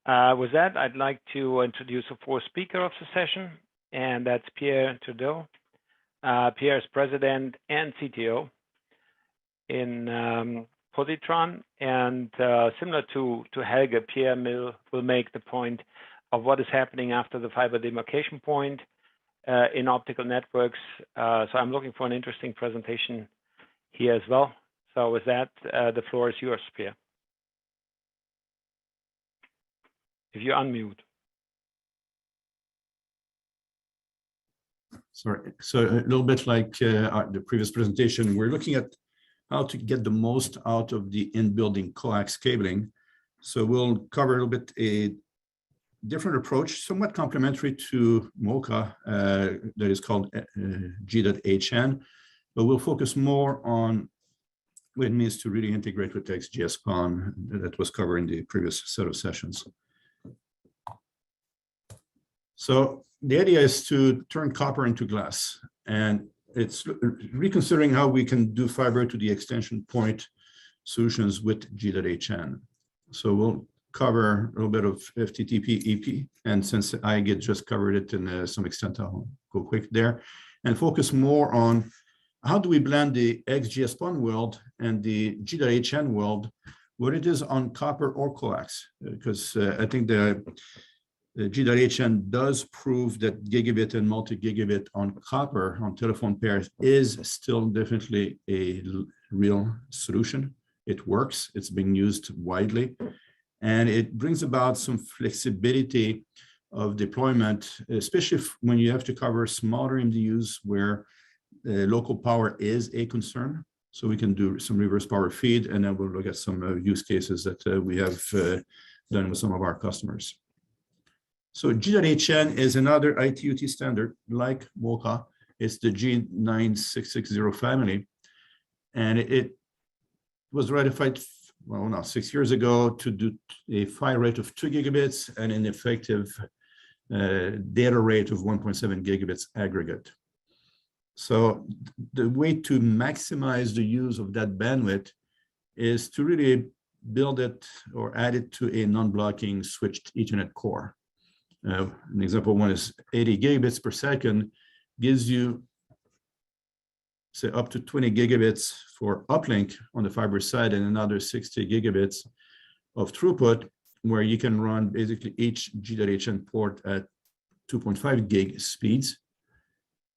With that, I'd like to introduce the fourth speaker of the session, and that's Pierre Trudeau. Pierre is president and CTO in Positron, and similar to Helge, Pierre will make the point of what is happening after the fiber demarcation point in optical networks. So I'm looking for an interesting presentation here as well. So with that, the floor is yours, Pierre. If you unmute. Sorry. So a little bit like the previous presentation, we're looking at how to get the most out of the in-building coax cabling. So we'll cover a little bit a different approach, somewhat complementary to MoCA, that is called G.hn, but we'll focus more on what it means to really integrate with XGS-PON that was covered in the previous set of sessions. So the idea is to turn copper into glass, and it's reconsidering how we can do fiber to the extension point solutions with G.hn. So we'll cover a little bit of FTTP EP, and since I just covered it in some extent, I'll go quick there and focus more on how do we blend the XGS-PON world and the G.hn world, what it is on copper or coax, because I think the G.hn does prove that gigabit and multi-gigabit on copper on telephone pairs is still definitely a real solution. It works, it's being used widely, and it brings about some flexibility of deployment, especially when you have to cover smaller MDUs where local power is a concern. So we can do some reverse power feed, and then we'll look at some use cases that we have done with some of our customers. So G.hn is another ITU-T standard like MoCA. It's the G9660 family, and it was ratified, well, now 6 years ago, to do a PHY rate of 2 gigabits and an effective data rate of 1.7 gigabits aggregate. So the way to maximize the use of that bandwidth is to really build it or add it to a non-blocking switched Ethernet core. An example one is 80 gigabits per second gives you, say, up to 20 gigabits for uplink on the fiber side and another 60 gigabits of throughput, where you can run basically each G.hn port at 2.5 gig speeds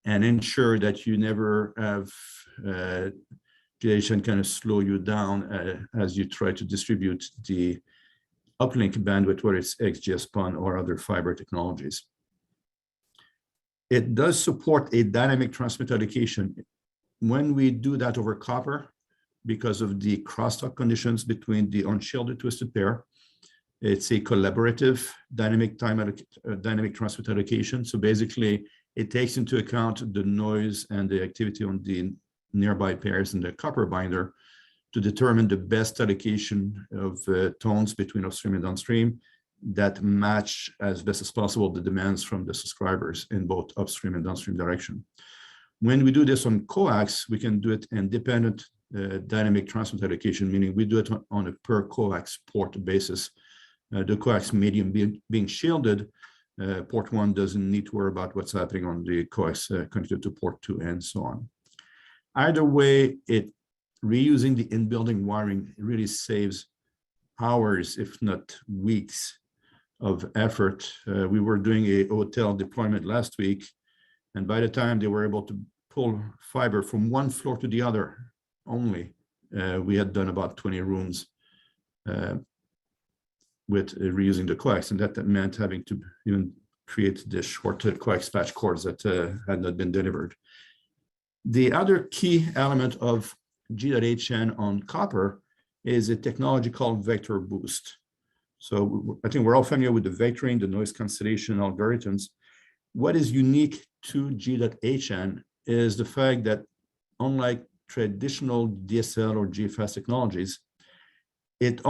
and ensure that you never have G.hn kind of slow you down as you try to distribute the uplink bandwidth, whether it's XGS-PON or other fiber technologies. It does support a dynamic transmit allocation. When we do that over copper, because of the crosstalk conditions between the unshielded twisted pair, it's a collaborative dynamic transmit allocation. So basically, it takes into account the noise and the activity on the nearby pairs in the copper binder to determine the best allocation of tones between upstream and downstream that match as best as possible the demands from the subscribers in both upstream and downstream direction. When we do this on coax, we can do it independent dynamic transmit allocation, meaning we do it on a per coax port basis. The coax medium being shielded, port 1 doesn't need to worry about what's happening on the coax connected to port 2 and so on. Either way, reusing the in-building wiring really saves hours, if not weeks, of effort. We were doing a hotel deployment last week, and by the time they were able to pull fiber from one floor to the other only, we had done about 20 rooms with reusing the coax, and that meant having to even create the short coax patch cords that had not been delivered. The other key element of G.hn on copper is a technology called vector boost. So I think we're all familiar with the vectoring, the noise cancellation algorithms. What is unique to G.hn is the fact that, unlike traditional DSL or GFAS technologies, it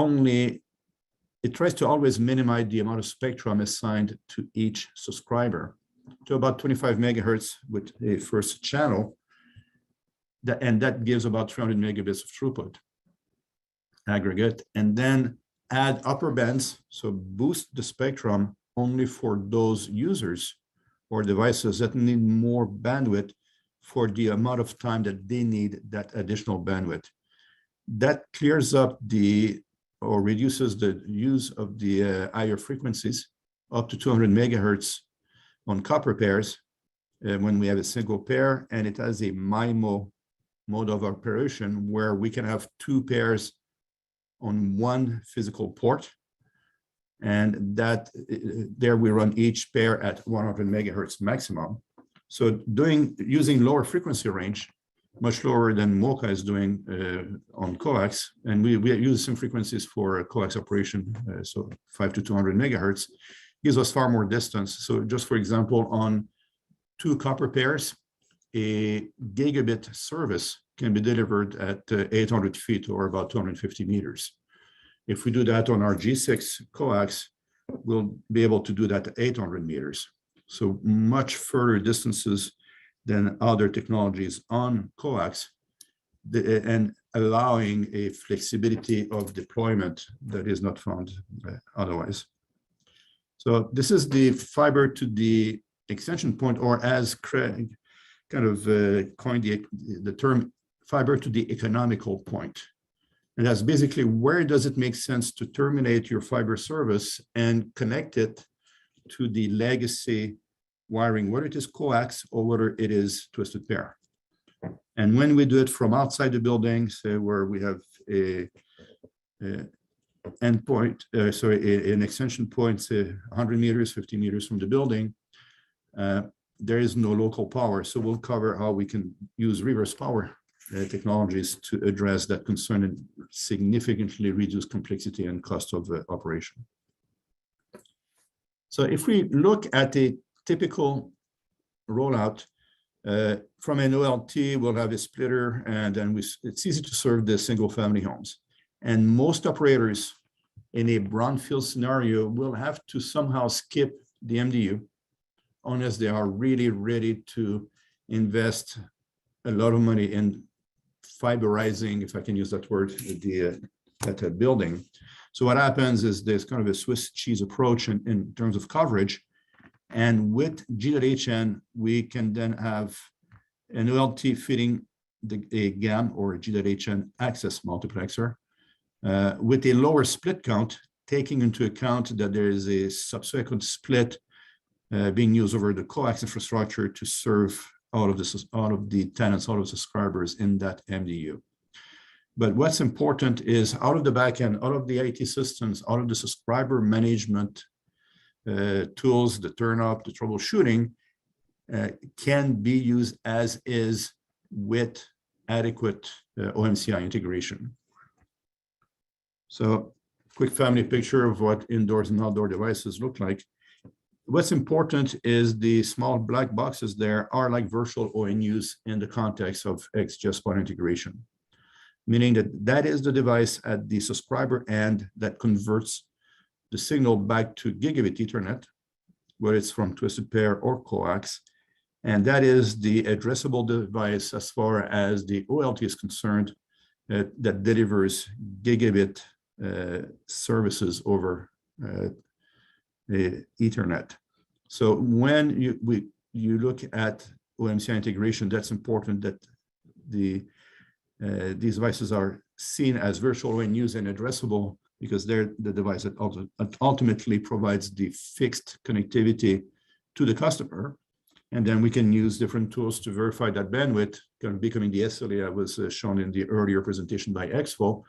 tries to always minimize the amount of spectrum assigned to each subscriber to about 25 megahertz with a first channel. And that gives about 300 megabits of throughput aggregate. And then add upper bands, so boost the spectrum only for those users or devices that need more bandwidth for the amount of time that they need that additional bandwidth. That clears up or reduces the use of the higher frequencies up to 200 megahertz on copper pairs when we have a single pair, and it has a MIMO mode of operation where we can have two pairs on one physical port, and that there we run each pair at 100 megahertz maximum. So using lower frequency range, much lower than MoCA is doing on Coax, and we use some frequencies for Coax operation, so 5 to 200 megahertz, gives us far more distance. So just for example, on two copper pairs, a gigabit service can be delivered at 800 feet or about 250 meters. If we do that on our G6 Coax, we'll be able to do that at 800 meters. So much further distances than other technologies on Coax, and allowing a flexibility of deployment that is not found otherwise. So this is the fiber to the extension point, or as Craig kind of coined the term, fiber to the economical point. And that's basically where does it make sense to terminate your fiber service and connect it to the legacy wiring, whether it is coax or whether it is twisted pair. And when we do it from outside the building, say where we have an extension point, say 100 meters, 50 meters from the building, there is no local power. So we'll cover how we can use reverse power technologies to address that concern and significantly reduce complexity and cost of operation. So if we look at a typical rollout, from an OLT, we'll have a splitter, and then it's easy to serve the single family homes. And most operators in a brownfield scenario will have to somehow skip the MDU unless they are really ready to invest a lot of money in fiberizing, if I can use that word, that building. So what happens is there's kind of a Swiss cheese approach in terms of coverage. And with G.hn, we can then have an OLT fitting a GAM or a G.hn access multiplexer with a lower split count, taking into account that there is a subsequent split being used over the coax infrastructure to serve out of the tenants, out of subscribers in that MDU. But what's important is out of the backend, out of the IT systems, out of the subscriber management tools, the turn up, the troubleshooting can be used as is with adequate OMCI integration. So quick family picture of what indoors and outdoor devices look like. What's important is the small black boxes there are like virtual ONUs in the context of XGS-PON integration, meaning that that is the device at the subscriber end that converts the signal back to Gigabit Ethernet, whether it's from twisted pair or coax. And that is the addressable device as far as the OLT is concerned that delivers Gigabit services over Ethernet. So when you look at OMCI integration, that's important that these devices are seen as virtual ONUs and addressable, because they're the device that ultimately provides the fixed connectivity to the customer. And then we can use different tools to verify that bandwidth, kind of becoming the SLA that was shown in the earlier presentation by Expo,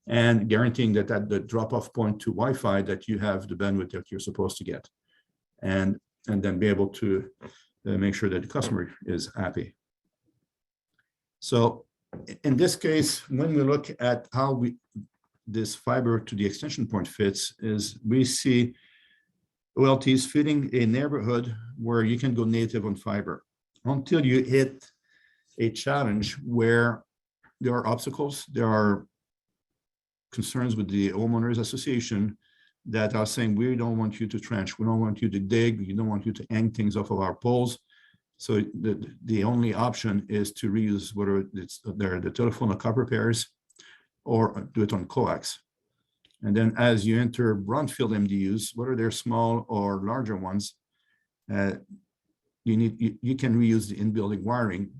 and guaranteeing that at the drop-off point to Wi-Fi that you have the bandwidth that you're supposed to get. And then be able to make sure that the customer is happy. So in this case, when we look at how this fiber to the extension point fits, is we see OLTs fitting a neighborhood where you can go native on fiber until you hit a challenge where there are obstacles, there are concerns with the homeowners association that are saying, we don't want you to trench, we don't want you to dig, we don't want you to hang things off of our poles. So the only option is to reuse whether it's the telephone or copper pairs, or do it on coax. And then as you enter brownfield MDUs, whether they're small or larger ones, you can reuse the in-building wiring.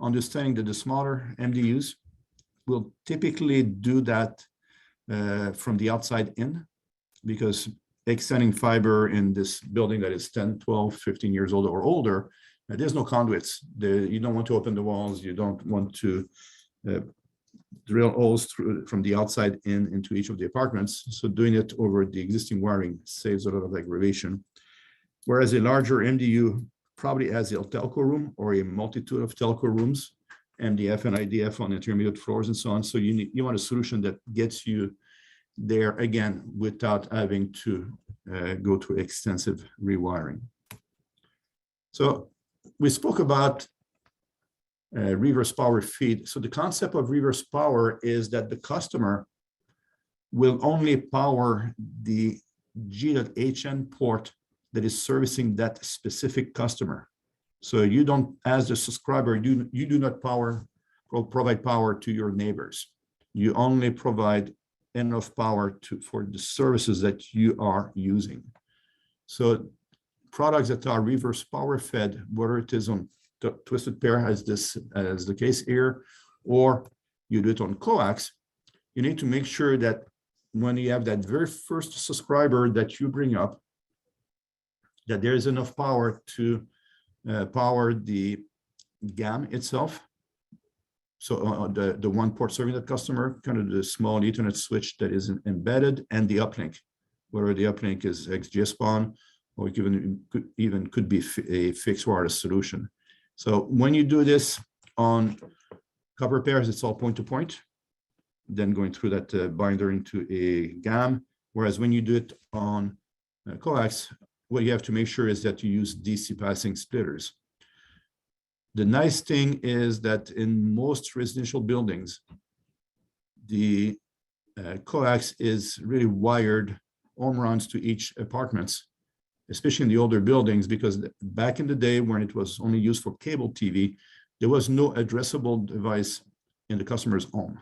Understanding that the smaller MDUs will typically do that from the outside in, because extending fiber in this building that is 10, 12, 15 years old or older, there's no conduits. You don't want to open the walls. You don't want to drill holes from the outside into each of the apartments. So doing it over the existing wiring saves a lot of aggravation. Whereas a larger MDU probably has a telco room or a multitude of telco rooms, MDF and IDF on intermediate floors and so on. So you want a solution that gets you there again without having to go through extensive rewiring. So we spoke about reverse power feed. So the concept of reverse power is that the customer will only power the G.hn port that is servicing that specific customer. So you don't, as a subscriber, you do not provide power to your neighbors. You only provide enough power for the services that you are using. So products that are reverse power fed, whether it is on Twisted Pair as the case here, or you do it on Coax, you need to make sure that when you have that very first subscriber that you bring up, that there is enough power to power the GAM itself. So the one port serving that customer, kind of the small Ethernet switch that is embedded, and the uplink, whether the uplink is XGS-PON or even could be a fixed wireless solution. So when you do this on copper pairs, it's all point-to-point, then going through that binder into a GAM. Whereas when you do it on Coax, what you have to make sure is that you use DC passing splitters. The nice thing is that in most residential buildings, the Coax is really wired home runs to each apartments, especially in the older buildings, because back in the day when it was only used for cable TV, there was no addressable device in the customer's home.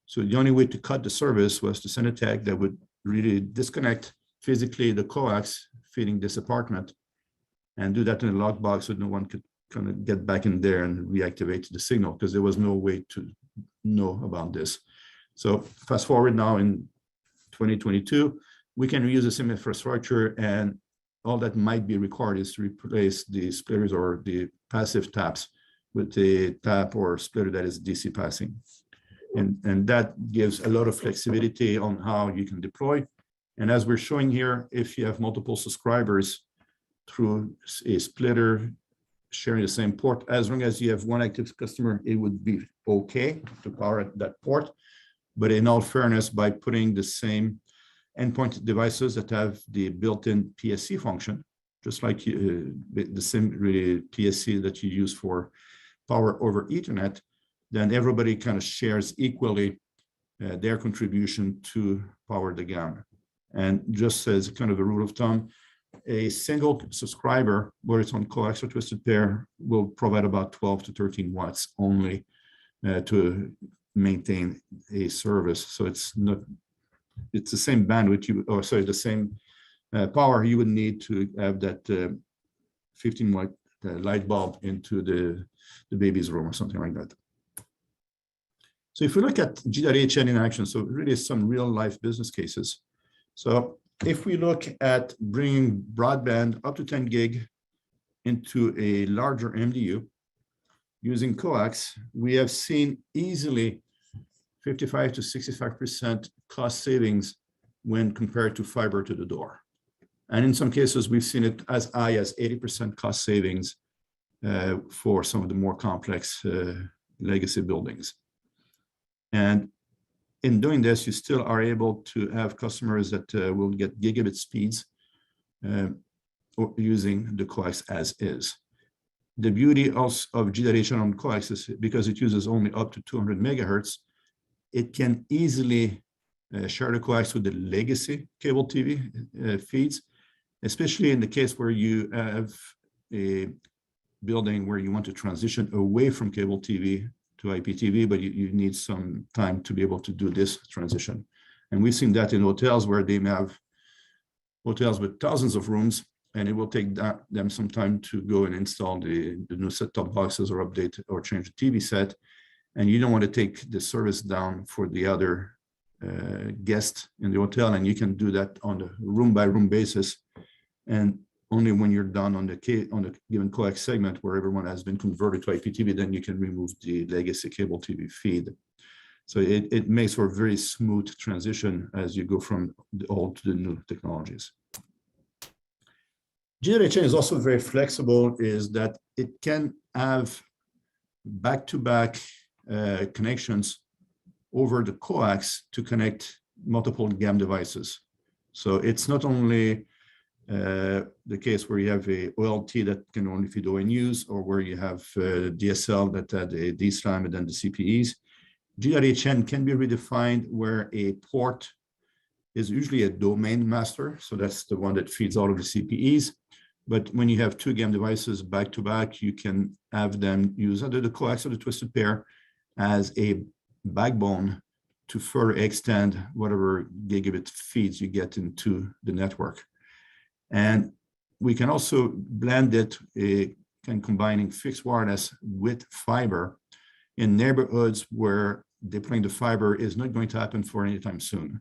So the only way to cut the service was to send a tag that would really disconnect physically the Coax feeding this apartment and do that in a lockbox so no one could kind of get back in there and reactivate the signal, because there was no way to know about this. So fast forward now in 2022, we can reuse the same infrastructure, and all that might be required is to replace the splitters or the passive taps with a tap or splitter that is DC passing. And that gives a lot of flexibility on how you can deploy. And as we're showing here, if you have multiple subscribers through a splitter sharing the same port, as long as you have one active customer, it would be okay to power that port. But in all fairness, by putting the same endpoint devices that have the built-in PSC function, just like the same PSC that you use for power over Ethernet, then everybody kind of shares equally their contribution to power the GAM. And just as kind of a rule of thumb, a single subscriber, whether it's on Coax or Twisted Pair, will provide about 12 to 13 watts only to maintain a service. So it's the same bandwidth the same power you would need to have that 15 watt light bulb into the baby's room or something like that. So if we look at G.hn in action, so really some real life business cases. So if we look at bringing broadband up to 10 gig into a larger MDU using Coax, we have seen easily 55 to 65% cost savings when compared to fiber to the door. And in some cases, we've seen it as high as 80% cost savings for some of the more complex legacy buildings. And in doing this, you still are able to have customers that will get gigabit speeds using the Coax as is. The beauty of G.hn on Coax is because it uses only up to 200 megahertz, it can easily share the Coax with the legacy cable TV feeds, especially in the case where you have a building where you want to transition away from cable TV to IPTV, but you need some time to be able to do this transition. And we've seen that in hotels where they may have hotels with thousands of rooms, and it will take them some time to go and install the new set-top boxes or update or change the TV set. And you don't want to take the service down for the other guests in the hotel, and you can do that on the room-by-room basis. And only when you're done on the given coax segment where everyone has been converted to IPTV, then you can remove the legacy cable TV feed. So it makes for a very smooth transition as you go from the old to the new technologies. G.hn is also very flexible, is that it can have back-to-back connections over the coax to connect multiple GAM devices. So it's not only the case where you have a OLT that can only feed ONUs, or where you have DSL that had a DSLAM and then the CPEs. G.hn can be redefined where a port is usually a domain master. So that's the one that feeds all of the CPEs. But when you have two GAM devices back to back, you can have them use either the coax or the twisted pair as a backbone to further extend whatever gigabit feeds you get into the network. And we can also blend it, combining fixed wireless with fiber in neighborhoods where deploying the fiber is not going to happen for any time soon.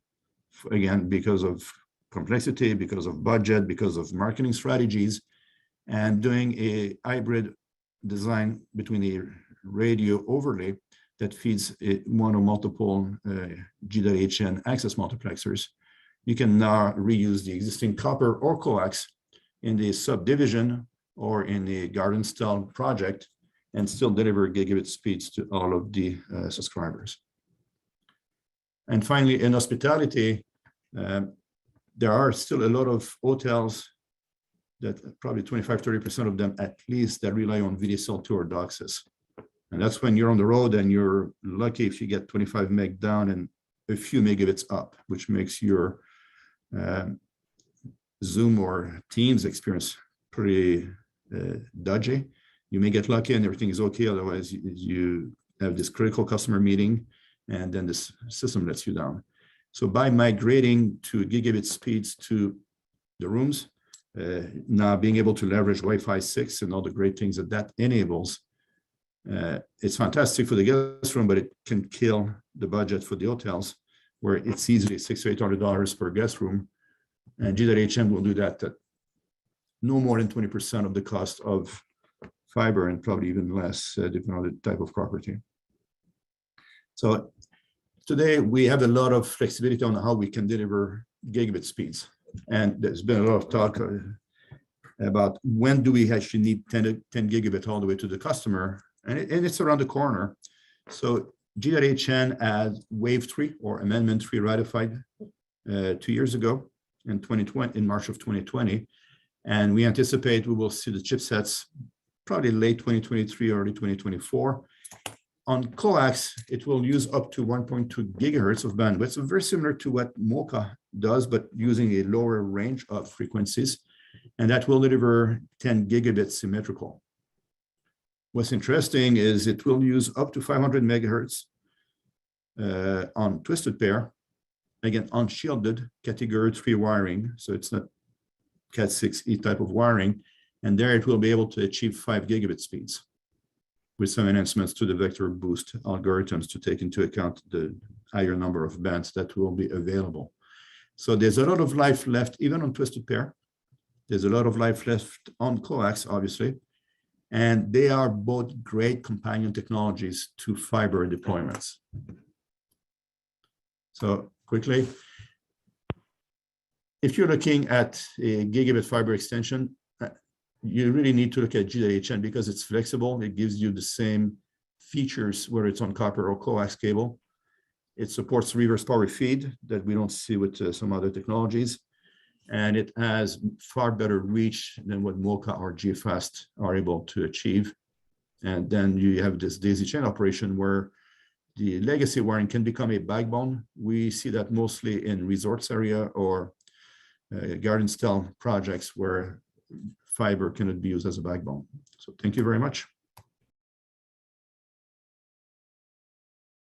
Again, because of complexity, because of budget, because of marketing strategies, and doing a hybrid design between a radio overlay that feeds one or multiple G.hn access multiplexers. You can now reuse the existing copper or coax in the subdivision or in the garden style project and still deliver gigabit speeds to all of the subscribers. And finally, in hospitality, there are still a lot of hotels that probably 25–30% of them at least that rely on VDSL2 or DOCSIS. And that's when you're on the road and you're lucky if you get 25 meg down and a few megabits up, which makes your Zoom or Teams experience pretty dodgy. You may get lucky and everything is okay. Otherwise, you have this critical customer meeting and then this system lets you down. So by migrating to gigabit speeds to the rooms, now being able to leverage Wi-Fi 6 and all the great things that that enables, it's fantastic for the guest room, but it can kill the budget for the hotels, where it's easily $600 to $800 per guest room. And G.hn will do that at no more than 20% of the cost of fiber, and probably even less, depending on the type of property. So today we have a lot of flexibility on how we can deliver gigabit speeds. And there's been a lot of talk about when do we actually need 10 gigabit all the way to the customer, and it's around the corner. So G.hn had Wave 3 or Amendment 3 ratified 2 years ago in 2020, in March of 2020. And we anticipate we will see the chipsets probably late 2023, early 2024. On coax, it will use up to 1.2 gigahertz of bandwidth, so very similar to what MoCA does, but using a lower range of frequencies, and that will deliver 10 gigabits symmetrical. What's interesting is it will use up to 500 megahertz on twisted pair, again, unshielded category 3 wiring, so it's not Cat 6e type of wiring, and there it will be able to achieve 5 gigabit speeds with some enhancements to the vector boost algorithms to take into account the higher number of bands that will be available. So there's a lot of life left, even on twisted pair. There's a lot of life left on coax, obviously, and they are both great companion technologies to fiber deployments. So quickly, if you're looking at a gigabit fiber extension, you really need to look at G.hn because it's flexible. It gives you the same features, whether it's on copper or coax cable. It supports reverse power feed that we don't see with some other technologies. And it has far better reach than what MoCA or GFast are able to achieve. And then you have this daisy chain operation where the legacy wiring can become a backbone. We see that mostly in resorts area or garden style projects where fiber cannot be used as a backbone. So thank you very much.